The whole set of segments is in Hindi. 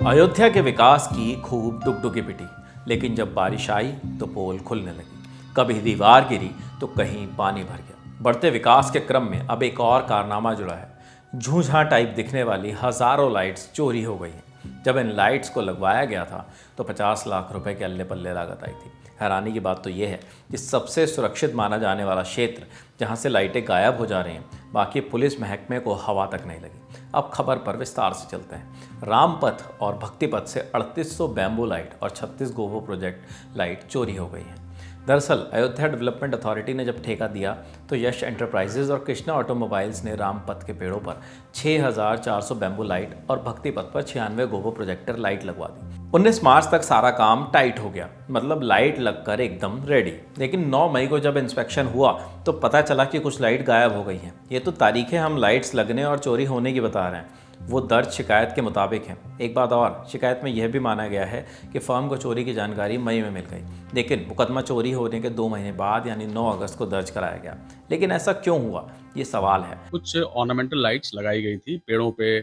अयोध्या के विकास की खूब डुगडुगी पिटी, लेकिन जब बारिश आई तो पोल खुलने लगी। कभी दीवार गिरी तो कहीं पानी भर गया। बढ़ते विकास के क्रम में अब एक और कारनामा जुड़ा है। झूझा टाइप दिखने वाली हजारों लाइट्स चोरी हो गई हैं। जब इन लाइट्स को लगवाया गया था तो 50 लाख रुपए के अल्ले पल्ले लागत आई थी। हैरानी की बात तो यह है कि सबसे सुरक्षित माना जाने वाला क्षेत्र जहां से लाइटें गायब हो जा रही हैं, बाकी पुलिस महकमे को हवा तक नहीं लगी। अब खबर पर विस्तार से चलते हैं। रामपथ और भक्तिपथ से 3800 बैम्बू लाइट और 36 गोवो प्रोजेक्ट लाइट चोरी हो गई हैं। दरअसल अयोध्या डेवलपमेंट अथॉरिटी ने जब ठेका दिया तो यश एंटरप्राइजेज और कृष्णा ऑटोमोबाइल्स ने रामपथ के पेड़ों पर 6400 बैम्बू लाइट और भक्तिपथ पर 96 गोवो प्रोजेक्टर लाइट लगवा दी। 19 मार्च तक सारा काम टाइट हो गया, मतलब लाइट लगकर एकदम रेडी। लेकिन 9 मई को जब इंस्पेक्शन हुआ तो पता चला कि कुछ लाइट गायब हो गई हैं। ये तो तारीखें हम लाइट्स लगने और चोरी होने की बता रहे हैं, वो दर्ज शिकायत के मुताबिक है। एक बात और, शिकायत में यह भी माना गया है कि फर्म को चोरी की जानकारी मई में मिल गई, लेकिन मुकदमा चोरी होने के 2 महीने बाद यानी 9 अगस्त को दर्ज कराया गया। लेकिन ऐसा क्यों हुआ, ये सवाल है। कुछ ऑर्नामेंटल लाइट्स लगाई गई थी पेड़ों पे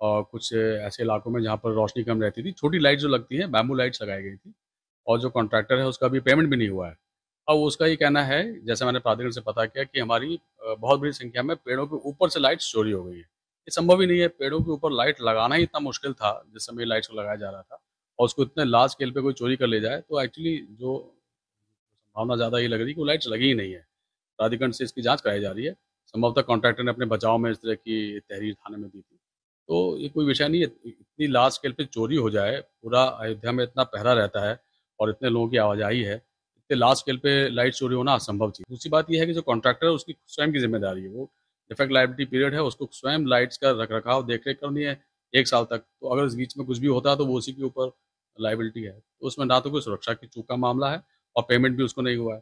और कुछ ऐसे इलाकों में जहाँ पर रोशनी कम रहती थी, छोटी लाइट जो लगती है बैम्बू लाइट्स लगाई गई थी। और जो कॉन्ट्रैक्टर है उसका अभी पेमेंट भी नहीं हुआ है। अब उसका ये कहना है, जैसे मैंने प्राधिकरण से पता किया, कि हमारी बहुत बड़ी संख्या में पेड़ों के ऊपर से लाइट्स चोरी हो गई है। ये संभव ही नहीं है, पेड़ों के ऊपर लाइट लगाना ही इतना मुश्किल था जिस समय लाइट्स को लगाया जा रहा था, और उसको इतने लार्ज स्केल पे कोई चोरी कर ले जाए तो एक्चुअली जो संभावना ज़्यादा ये लग रही है कि वो लाइट्स लगी ही नहीं है। प्राधिकरण से इसकी जांच कराई जा रही है। संभवतः कॉन्ट्रैक्टर ने अपने बचाव में इस तरह की तहरीर थाने में दी थी। तो ये कोई विषय नहीं है, इतनी लार्ज स्केल पे चोरी हो जाए, पूरा अयोध्या में इतना पहरा रहता है और इतने लोगों की आवाजाही है, इतने लार्ज स्केल पे लाइट चोरी होना असंभव चीज़। दूसरी बात यह है कि जो कॉन्ट्रैक्टर है उसकी स्वयं की जिम्मेदारी है, वो डिफेक्ट लायबिलिटी पीरियड है, उसको स्वयं लाइट्स का रख रखाव देख रेख करनी है 1 साल तक। तो अगर इस बीच में कुछ भी होता है तो वो उसी के ऊपर लायबिलिटी है। तो उसमें ना तो कोई सुरक्षा की चूक का मामला है और पेमेंट भी उसको नहीं हुआ है।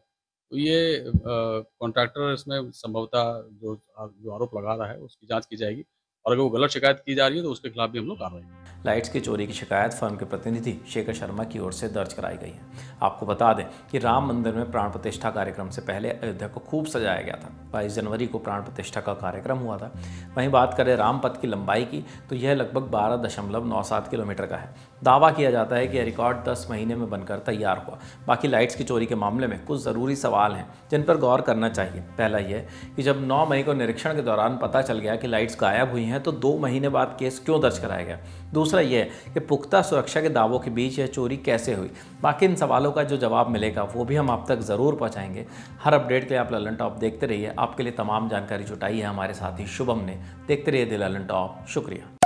तो ये कॉन्ट्रैक्टर इसमें संभवतः जो जो आरोप लगा रहा है उसकी जांच की जाएगी, और अगर वो गलत शिकायत की जा रही है तो उसके खिलाफ भी हम लोग कार्रवाई करेंगे। लाइट्स की चोरी की शिकायत फर्म के प्रतिनिधि शेखर शर्मा की ओर से दर्ज कराई गई है। आपको बता दें कि राम मंदिर में प्राण प्रतिष्ठा कार्यक्रम से पहले अयोध्या को खूब सजाया गया था। 22 जनवरी को प्राण प्रतिष्ठा का कार्यक्रम हुआ था। वहीं बात करें रामपथ की लंबाई की तो यह लगभग 12.97 किलोमीटर का है। दावा किया जाता है कि यह रिकॉर्ड 10 महीने में बनकर तैयार हुआ। बाकी लाइट्स की चोरी के मामले में कुछ ज़रूरी सवाल हैं जिन पर गौर करना चाहिए। पहला यह कि जब 9 मई को निरीक्षण के दौरान पता चल गया कि लाइट्स गायब हुई हैं तो 2 महीने बाद केस क्यों दर्ज कराया गया। दूसरा यह कि पुख्ता सुरक्षा के दावों के बीच यह चोरी कैसे हुई। बाकी इन सवालों का जो जवाब मिलेगा वो भी हम आप तक ज़रूर पहुंचाएंगे। हर अपडेट के लिए आप ललन टॉप देखते रहिए। आपके लिए तमाम जानकारी जुटाई है हमारे साथी शुभम ने। देखते रहिए द ललन टॉप। शुक्रिया।